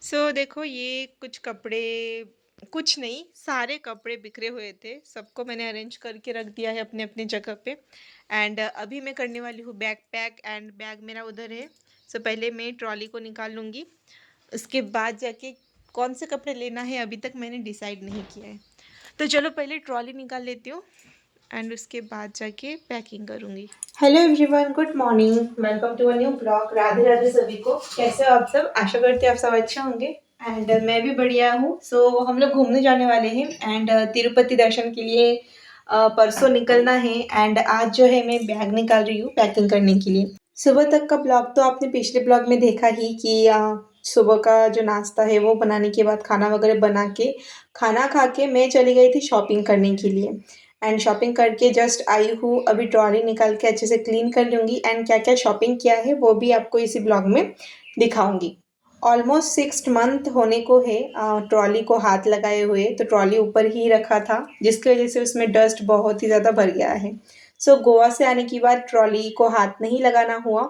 देखो ये कुछ कपड़े कुछ नहीं, सारे कपड़े बिखरे हुए थे। सबको मैंने अरेंज करके रख दिया है अपने-अपने जगह पे एंड अभी मैं करने वाली हूँ बैग पैक एंड बैग मेरा उधर है। पहले मैं ट्रॉली को निकाल लूँगी, उसके बाद जाके कौन से कपड़े लेना है अभी तक मैंने डिसाइड नहीं किया है। तो चलो पहले ट्रॉली निकाल लेती हूँ एंड उसके बाद जाके पैकिंग करूँगी। Hello everyone, good morning, welcome to a new blog. Radhe Radhe सभी को। कैसे हो आप सब? आशा करते हैं आप सब अच्छे होंगे एंड मैं भी बढ़िया हूँ। हम लोग घूमने जाने वाले हैं एंड तिरुपति दर्शन के लिए परसों निकलना है एंड आज जो है मैं बैग निकाल रही हूँ पैकिंग करने के लिए। सुबह तक का ब्लॉग तो आपने पिछले ब्लॉग में देखा ही कि सुबह का जो नाश्ता है वो बनाने के बाद खाना वगैरह बना के खाना खा के मैं चली गई थी शॉपिंग करने के लिए एंड शॉपिंग करके जस्ट आई हूँ। अभी ट्रॉली निकाल के अच्छे से क्लीन कर लूँगी एंड क्या-क्या शॉपिंग किया है वो भी आपको इसी ब्लॉग में दिखाऊँगी। ऑलमोस्ट 6 मंथ होने को है ट्रॉली को हाथ लगाए हुए, तो ट्रॉली ऊपर ही रखा था जिसकी वज़ह से उसमें डस्ट बहुत ही ज़्यादा भर गया है। गोवा से आने के बाद ट्रॉली को हाथ नहीं लगाना हुआ,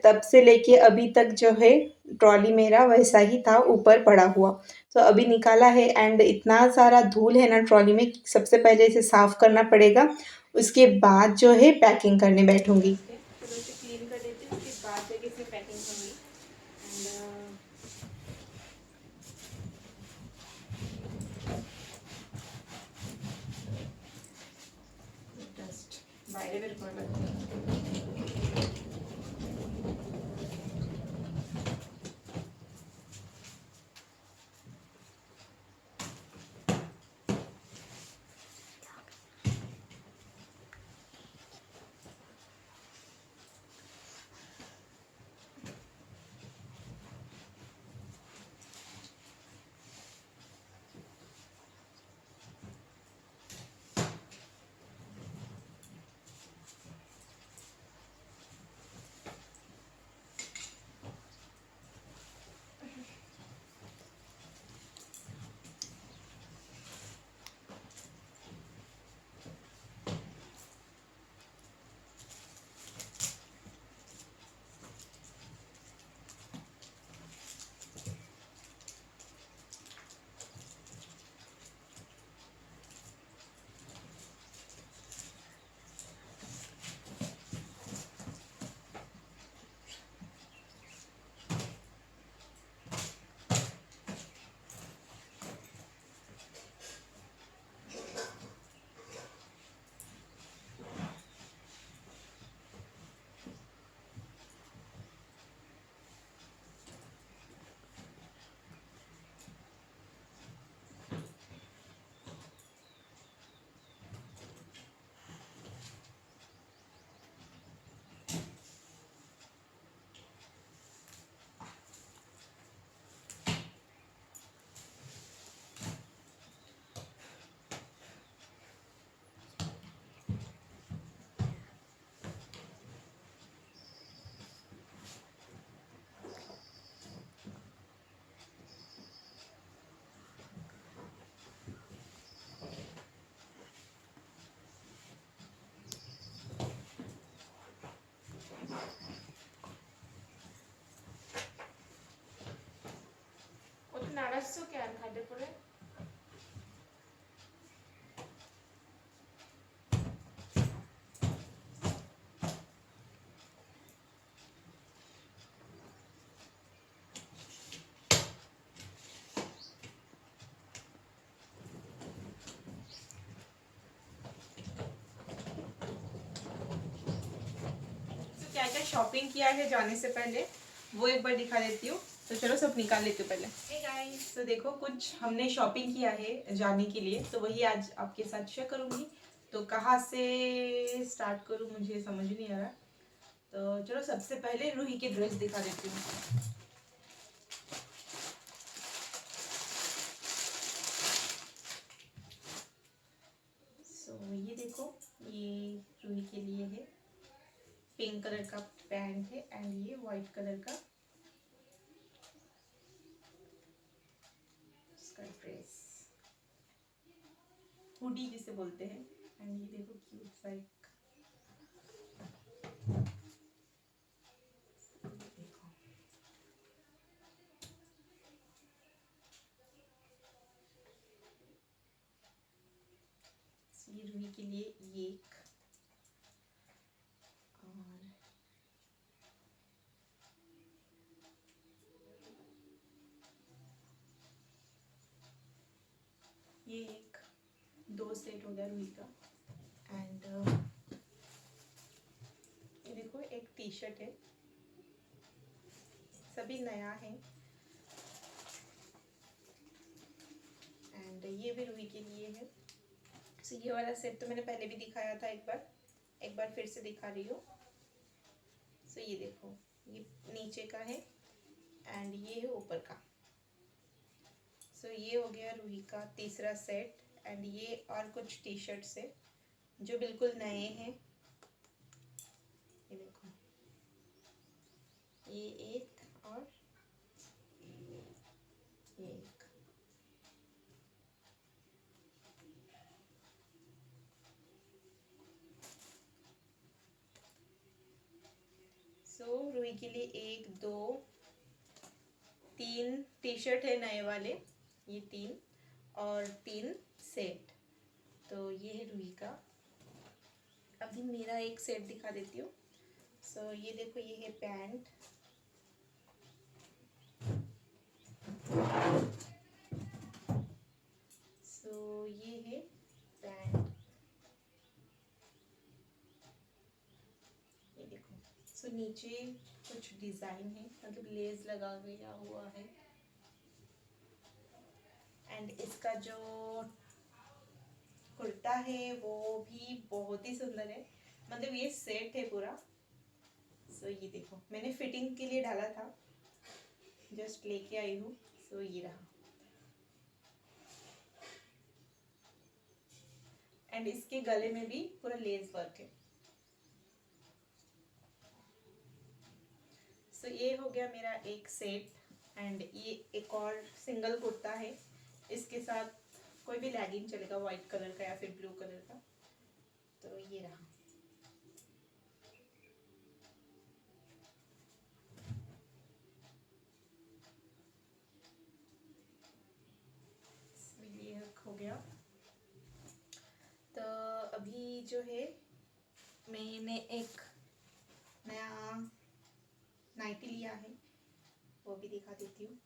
तब से लेके अभी तक जो है ट्रॉली मेरा वैसा ही था ऊपर पड़ा हुआ। अभी निकाला है एंड इतना सारा धूल है ना ट्रॉली में, सबसे पहले इसे साफ करना पड़ेगा, उसके बाद जो है पैकिंग करने बैठूंगी। चलो इसे क्लीन कर देती हूँ, उसके बाद जाके इसे पैकिंग करूँगी एंड डस्ट বাইরে বের করা লাগবে। ও তো নাড়াচ্ছো কেন খাটে পড়ে? क्या क्या शॉपिंग किया है जाने से पहले वो एक बार दिखा देती हूँ। तो चलो सब निकाल लेती हूँ पहले। हे गाइस, तो देखो कुछ हमने शॉपिंग किया है जाने के लिए, तो वही आज आपके साथ शेयर करूँगी। तो कहाँ से स्टार्ट करूँ मुझे समझ नहीं आ रहा। तो चलो सबसे पहले रूही की ड्रेस दिखा देती हूँ। ये देखो, ये रूही के लिए है। पिंक कलर का पैंट है एंड ये वाइट कलर का इसका ड्रेस, हुडी जिसे बोलते हैं। एंड ये देखो क्यूट सा एक देखो, के लिए ये एक, और ये एक, 2 सेट हो गया रूही का। एंड ये देखो एक टी शर्ट है, सभी नया है। एंड ये भी रूही के लिए है। सो ये वाला सेट तो मैंने पहले भी दिखाया था, एक बार फिर से दिखा रही हूँ। सो ये देखो, ये नीचे का है एंड ये है ऊपर का। सो ये हो गया रूही का तीसरा सेट। एंड ये और कुछ टी शर्ट्स है जो बिल्कुल नए हैं। ये देखो, ये एक और ये एक। सो रूही के लिए 1 2 3 टी शर्ट है नए वाले, ये 3 और 3 सेट। तो ये है रूही का। अभी मेरा एक सेट दिखा देती हूँ। सो ये देखो, ये है पैंट। सो ये है पैंट, ये देखो। सो नीचे कुछ डिज़ाइन है, मतलब लेस लगा गया हुआ है। एंड इसका जो कुर्ता है वो भी बहुत ही सुंदर है, मतलब ये सेट है पूरा। सो ये देखो, मैंने फिटिंग के लिए डाला था, जस्ट लेके आई हूँ। सो ये रहा। एंड इसके गले में भी पूरा लेस वर्क है। सो ये हो गया मेरा एक सेट। एंड ये एक और सिंगल कुर्ता है, इसके साथ कोई भी लेगिंग चलेगा, वाइट कलर का या फिर ब्लू कलर का। तो ये रहा। ये हो गया। तो अभी जो है, मैंने एक नया नाइटी लिया है, वो भी दिखा देती हूँ।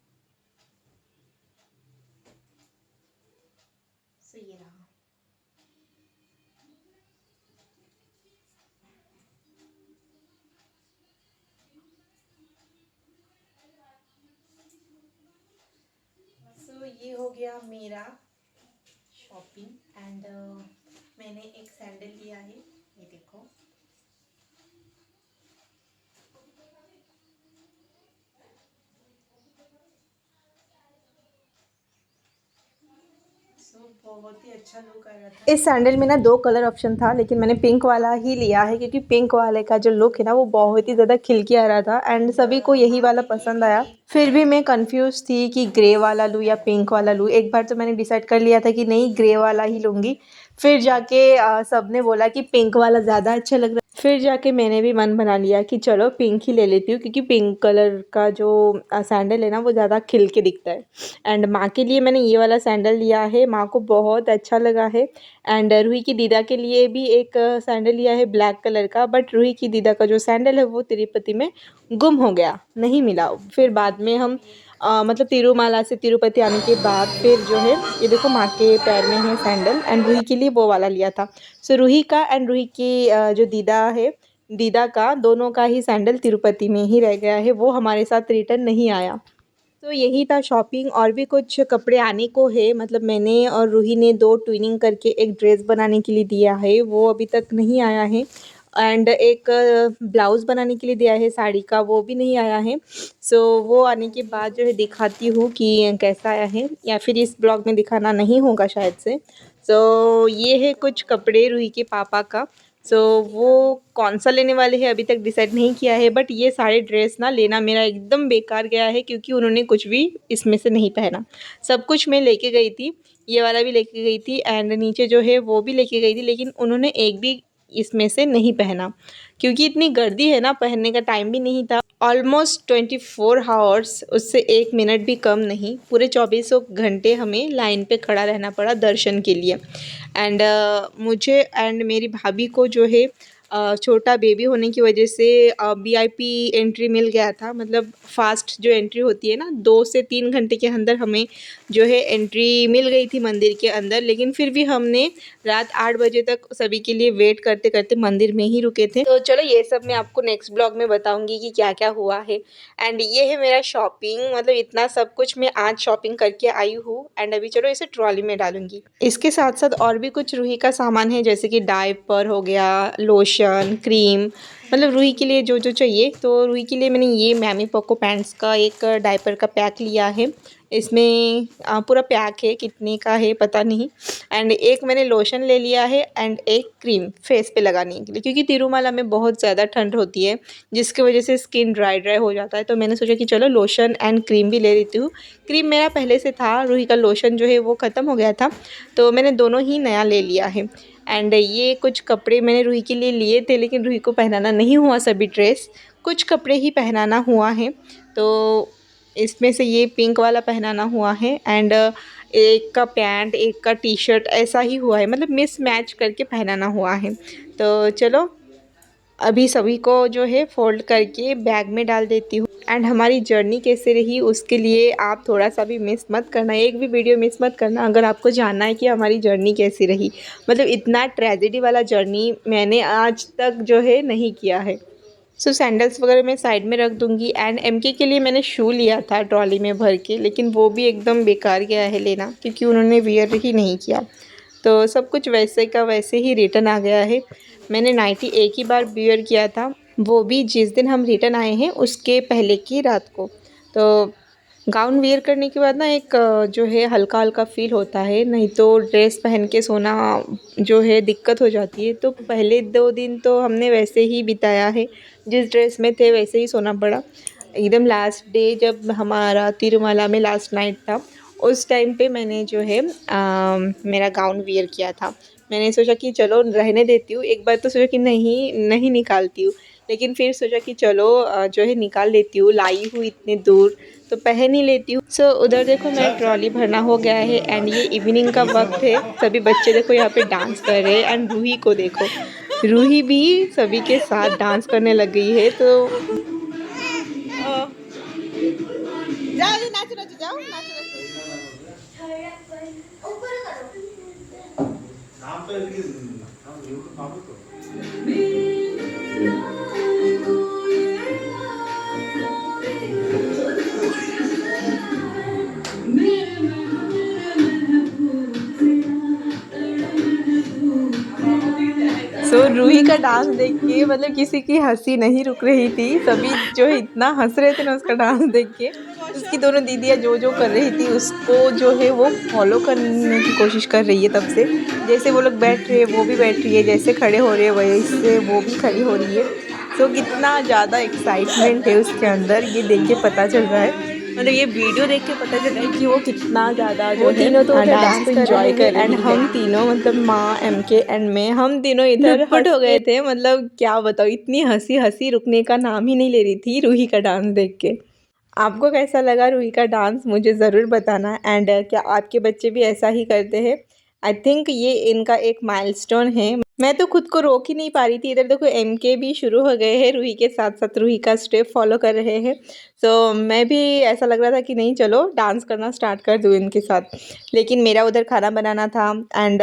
सो ये रहा। सो ये हो गया मेरा शॉपिंग। एंड मैंने एक सैंडल लिया है, ये देखो। बहुत ही अच्छा लुक आ रहा था। इस सैंडल में ना 2 कलर ऑप्शन था, लेकिन मैंने पिंक वाला ही लिया है क्योंकि पिंक वाले का जो लुक है ना वो बहुत ही ज़्यादा खिल के आ रहा था एंड सभी को यही वाला पसंद आया। फिर भी मैं कंफ्यूज थी कि ग्रे वाला लूँ या पिंक वाला लूँ। एक बार तो मैंने डिसाइड कर लिया था कि नहीं, ग्रे वाला ही लूँगी। फिर जाके सबने बोला कि पिंक वाला ज़्यादा अच्छा लग रहा है। फिर जाके मैंने भी मन बना लिया कि चलो पिंक ही ले लेती हूँ, क्योंकि पिंक कलर का जो सैंडल है ना वो ज़्यादा खिल के दिखता है। एंड माँ के लिए मैंने ये वाला सैंडल लिया है, माँ को बहुत अच्छा लगा है। एंड रूही की दीदा के लिए भी एक सैंडल लिया है ब्लैक कलर का, बट रूही की दीदा का जो सैंडल है वो तिरुपति में गुम हो गया, नहीं मिला। फिर बाद में हम मतलब तिरुमाला से तिरुपति आने के बाद फिर जो है, ये देखो माँ के पैर में है सैंडल, एंड रूही के लिए वो वाला लिया था। सो रूही का एंड रूही की जो दीदा है, दीदा का, दोनों का ही सैंडल तिरुपति में ही रह गया है, वो हमारे साथ रिटर्न नहीं आया। तो यही था शॉपिंग। और भी कुछ कपड़े आने को है, मतलब मैंने और रूही ने 2 ट्विनिंग करके एक ड्रेस बनाने के लिए दिया है, वो अभी तक नहीं आया है। एंड एक ब्लाउज़ बनाने के लिए दिया है साड़ी का, वो भी नहीं आया है। सो वो आने के बाद जो है दिखाती हूँ कि कैसा आया है, या फिर इस ब्लॉग में दिखाना नहीं होगा शायद से। सो ये है कुछ कपड़े रूही के पापा का। सो वो कौन सा लेने वाले हैं अभी तक डिसाइड नहीं किया है, बट ये सारे ड्रेस ना लेना मेरा एकदम बेकार गया है, क्योंकि उन्होंने कुछ भी इसमें से नहीं पहना। सब कुछ मैं लेके गई थी, ये वाला भी लेके गई थी एंड नीचे जो है वो भी लेके गई थी, लेकिन उन्होंने एक भी इसमें से नहीं पहना, क्योंकि इतनी गर्दी है ना, पहनने का टाइम भी नहीं था ऑलमोस्ट 24 हावर्स, उससे 1 मिनट भी कम नहीं, पूरे 24 घंटे हमें लाइन पे खड़ा रहना पड़ा दर्शन के लिए। एंड मुझे एंड मेरी भाभी को जो है छोटा बेबी होने की वजह से वीआईपी एंट्री मिल गया था। मतलब फ़ास्ट जो एंट्री होती है ना, 2 से 3 घंटे के अंदर हमें जो है एंट्री मिल गई थी मंदिर के अंदर। लेकिन फिर भी हमने रात 8 बजे तक सभी के लिए वेट करते करते मंदिर में ही रुके थे। तो चलो ये सब मैं आपको नेक्स्ट ब्लॉग में बताऊंगी कि क्या क्या हुआ है। एंड ये है मेरा शॉपिंग, मतलब इतना सब कुछ मैं आज शॉपिंग करके आई हूँ। एंड अभी चलो इसे ट्रॉली में डालूंगी। इसके साथ साथ और भी कुछ रूही का सामान है, जैसे कि डायपर हो गया, लोशन, क्रीम, मतलब रूही के लिए जो जो चाहिए। तो रूही के लिए मैंने ये मैमी पोको पैंट्स का एक डायपर का पैक लिया है। इसमें पूरा पैक है, कितने का है पता नहीं। एंड एक मैंने लोशन ले लिया है एंड एक क्रीम फेस पे लगाने के लिए, क्योंकि तिरुमाला में बहुत ज़्यादा ठंड होती है जिसकी वजह से स्किन ड्राई ड्राई हो जाता है। तो मैंने सोचा कि चलो लोशन एंड क्रीम भी ले लेती हूँ। क्रीम मेरा पहले से था, रूही का लोशन जो है वो ख़त्म हो गया था, तो मैंने दोनों ही नया ले लिया है। एंड ये कुछ कपड़े मैंने रूही के लिए लिए थे, लेकिन रूही को पहनाना नहीं हुआ सभी ड्रेस, कुछ कपड़े ही पहनाना हुआ है। तो इसमें से ये पिंक वाला पहनाना हुआ है एंड एक का पैंट, एक का टी शर्ट, ऐसा ही हुआ है, मतलब मिस मैच करके पहनाना हुआ है। तो चलो अभी सभी को जो है फ़ोल्ड करके बैग में डाल देती हूँ। एंड हमारी जर्नी कैसे रही उसके लिए आप थोड़ा सा भी मिस मत करना, एक भी वीडियो मिस मत करना अगर आपको जानना है कि हमारी जर्नी कैसी रही। मतलब इतना ट्रेजेडी वाला जर्नी मैंने आज तक जो है नहीं किया है। सो सैंडल्स वगैरह मैं साइड में रख दूँगी। एंड एमके के लिए मैंने शू लिया था ट्रॉली में भर के, लेकिन वो भी एकदम बेकार गया है लेना, क्योंकि उन्होंने वियर ही नहीं किया। तो सब कुछ वैसे का वैसे ही रिटर्न आ गया है। मैंने नाइटी एक ही बार वियर किया था, वो भी जिस दिन हम रिटर्न आए हैं उसके पहले की रात को। तो गाउन वियर करने के बाद ना एक जो है हल्का हल्का फील होता है, नहीं तो ड्रेस पहन के सोना जो है दिक्कत हो जाती है। तो पहले 2 दिन तो हमने वैसे ही बिताया है, जिस ड्रेस में थे वैसे ही सोना पड़ा। एकदम लास्ट डे जब हमारा तिरुमाला में लास्ट नाइट था, उस टाइम पे मैंने जो है मेरा गाउन वियर किया था। मैंने सोचा कि चलो रहने देती हूँ, एक बार तो सोचा कि नहीं निकालती हूँ, लेकिन फिर सोचा कि चलो जो है निकाल लेती हूँ, लाई हूँ इतने दूर तो पहन ही लेती हूँ। सो उधर देखो मेरा ट्रॉली भरना हो गया है एंड ये इवनिंग का वक्त है। सभी बच्चे देखो यहाँ पे डांस कर रहे हैं एंड रूही को देखो, रूही भी सभी के साथ डांस करने लग गई है। तो जाओ जी, नाचो नाचो, जाओ नाचो सो रूही का डांस देख के मतलब किसी की हंसी नहीं रुक रही थी, सभी जो है इतना हंस रहे थे ना उसका डांस देख के। उसकी दोनों दीदियाँ जो जो कर रही थी उसको जो है वो फॉलो करने की कोशिश कर रही है तब से। जैसे वो लोग बैठ रहे हैं वो भी बैठ रही है, जैसे खड़े हो रहे हैं वैसे वो भी खड़ी हो रही है। सो कितना ज़्यादा एक्साइटमेंट है उसके अंदर, ये देख के पता चल रहा है, मतलब ये वीडियो देख के पता चल रहा है कि वो कितना ज़्यादा जो है तीनों तो डांस को एंजॉय कर रहे हैं। एंड हम तीनों मतलब माँ, एमके एंड मैं, हम तीनों इधर हट हो गए थे। मतलब क्या बताओ, इतनी हंसी हंसी रुकने का नाम ही नहीं ले रही थी रूही का डांस देख के। आपको कैसा लगा रूही का डांस मुझे ज़रूर बताना। एंड क्या आपके बच्चे भी ऐसा ही करते हैं? आई थिंक ये इनका एक माइलस्टोन है। मैं तो खुद को रोक ही नहीं पा रही थी। इधर देखो एमके भी शुरू हो गए हैं, रूही के साथ साथ रूही का स्टेप फॉलो कर रहे हैं। सो मैं भी ऐसा लग रहा था कि नहीं चलो डांस करना स्टार्ट कर दूँ इनके साथ, लेकिन मेरा उधर खाना बनाना था एंड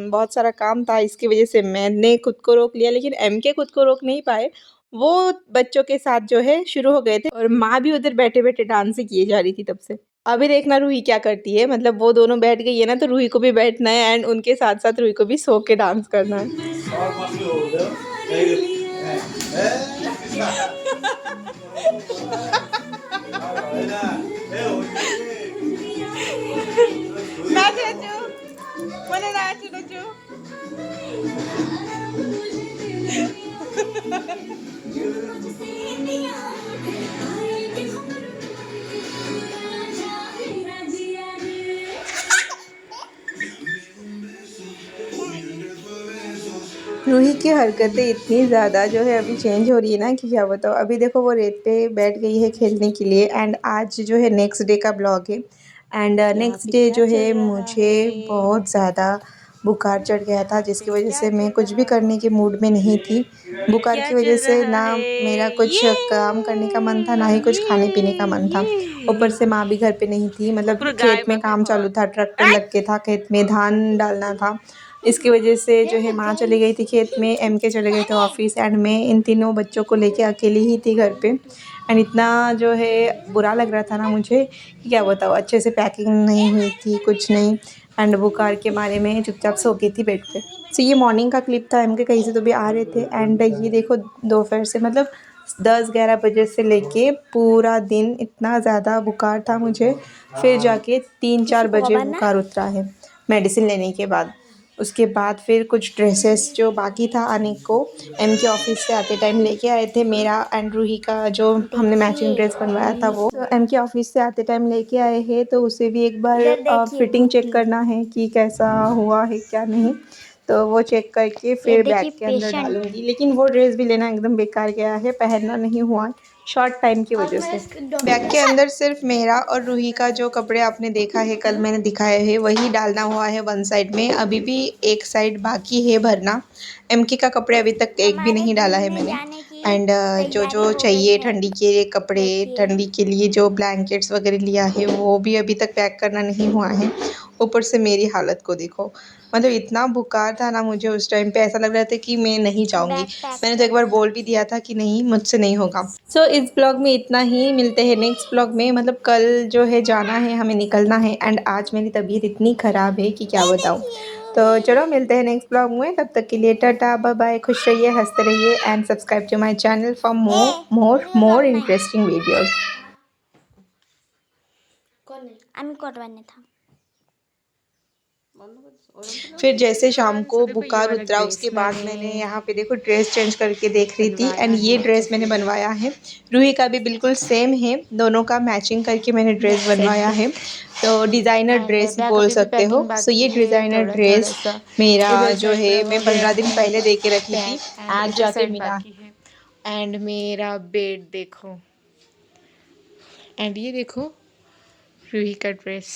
बहुत सारा काम था, इसकी वजह से मैंने खुद को रोक लिया। लेकिन एमके खुद को रोक नहीं पाए, वो बच्चों के साथ जो है शुरू हो गए थे और माँ भी उधर बैठे बैठे डांस ही किए जा रही थी तब से। अभी देखना रूही क्या करती है, मतलब वो दोनों बैठ गई है ना, तो रूही को भी बैठना है एंड उनके साथ साथ रूही को भी सो के डांस करना है। रूही की हरकतें इतनी ज़्यादा जो है अभी चेंज हो रही है ना कि क्या बताऊँ। अभी देखो वो रेत पे बैठ गई है खेलने के लिए एंड आज जो है नेक्स्ट डे का ब्लॉग है एंड नेक्स्ट डे जो है मुझे बहुत ज़्यादा बुखार चढ़ गया था जिसकी वजह से मैं कुछ भी करने के मूड में नहीं थी। बुखार की वजह से ना मेरा कुछ काम करने का मन था ना ही कुछ खाने पीने का मन था। ऊपर से माँ भी घर पे नहीं थी, मतलब खेत में काम चालू था, ट्रैक्टर लग के था, खेत में धान डालना था। इसकी वजह से जो है माँ चली गई थी खेत में, एम के चले गए थे ऑफिस एंड मैं इन तीनों बच्चों को लेके अकेली ही थी घर पे एंड इतना जो है बुरा लग रहा था ना मुझे कि क्या बताऊँ। अच्छे से पैकिंग नहीं हुई थी, कुछ नहीं एंड बुखार के मारे में चुपचाप सो गई थी बेड पे। सो ये मॉर्निंग का क्लिप था, एम के कहीं से तो भी आ रहे थे एंड ये देखो दोपहर से मतलब 10-11 बजे से लेके पूरा दिन इतना ज़्यादा बुखार था मुझे। फिर जाके 3-4 बजे बुखार उतरा है मेडिसिन लेने के बाद। उसके बाद फिर कुछ ड्रेसेस जो बाकी था आने को, एम के ऑफिस से आते टाइम लेके आए थे, मेरा एंड रूही का जो हमने मैचिंग ड्रेस बनवाया था वो तो एम के ऑफिस से आते टाइम लेके आए हैं। तो उसे भी एक बार फिटिंग चेक करना है कि कैसा हुआ है क्या नहीं, तो वो चेक करके फिर बैग के अंदर डालूंगी। लेकिन वो ड्रेस भी लेना एकदम बेकार गया है, पहनना नहीं हुआ शॉर्ट टाइम की वजह से। बैग के अंदर सिर्फ मेरा और रूही का जो कपड़े आपने देखा है कल मैंने दिखाए हैं वही डालना हुआ है वन साइड में, अभी भी एक साइड बाकी है भरना। एमके का कपड़े अभी तक एक भी नहीं डाला है मैंने एंड जो जो चाहिए ठंडी के कपड़े, ठंडी के लिए जो ब्लैंकेट्स वगैरह लिया है वो भी अभी तक पैक करना नहीं हुआ है। ऊपर से मेरी हालत को देखो, मतलब इतना बुखार था ना मुझे उस टाइम पे, ऐसा लग रहा था कि मैं नहीं जाऊँगी। मैंने तो एक बार बोल भी दिया था कि नहीं मुझसे नहीं होगा। सो इस ब्लॉग में इतना ही, मिलते हैं नेक्स्ट ब्लॉग में। मतलब कल जो है जाना है, हमें निकलना है एंड आज मेरी तबीयत इतनी ख़राब है कि क्या बताऊँ। तो चलो मिलते हैं नेक्स्ट ब्लॉग में, तब तक के लिए टाटा बाय बाय, खुश रहिए, हंसते रहिए and subscribe to my channel for more interesting videos. আমি করবানে था। फिर जैसे शाम को बुखार उतरा उसके बाद मैंने यहाँ पे देखो ड्रेस चेंज करके देख रही थी एंड ये ड्रेस मैंने बनवाया है। रूही का भी बिल्कुल सेम है, दोनों का मैचिंग करके मैंने ड्रेस बनवाया है, तो डिज़ाइनर ड्रेस बोल सकते हो। सो ये डिज़ाइनर ड्रेस मेरा जो है मैं 15 दिन पहले दे के रखी थी, आज जाके मिला है। एंड मेरा बेड देखो एंड ये देखो रूही का ड्रेस।